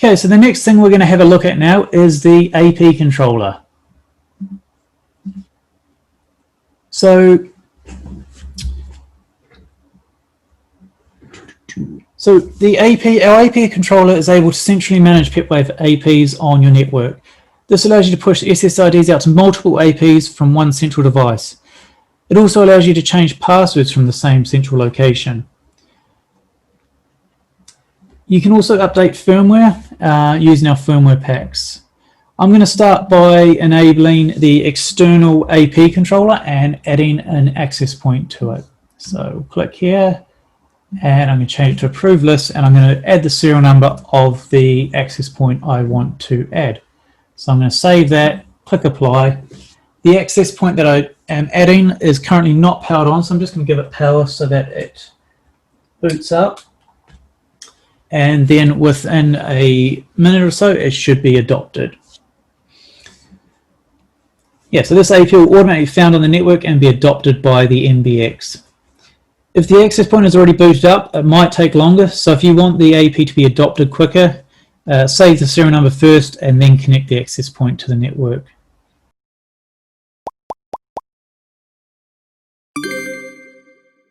Okay, so the next thing we're going to have a look at now is the AP controller. So our AP controller is able to centrally manage PipWave APs on your network. This allows you to push SSIDs out to multiple APs from one central device. It also allows you to change passwords from the same central location. You can also update firmware using our firmware packs. I'm going to start by enabling the external AP controller and adding an access point to it. So click here, and I'm going to change it to approved list, and I'm going to add the serial number of the access point I want to add. So I'm going to save that, click apply. The access point that I am adding is currently not powered on, so I'm just going to give it power so that it boots up. And then within a minute or so, it should be adopted. Yeah, so this AP will automatically be found on the network and be adopted by the MBX. If the access point is already booted up, it might take longer. So if you want the AP to be adopted quicker, save the serial number first and then connect the access point to the network.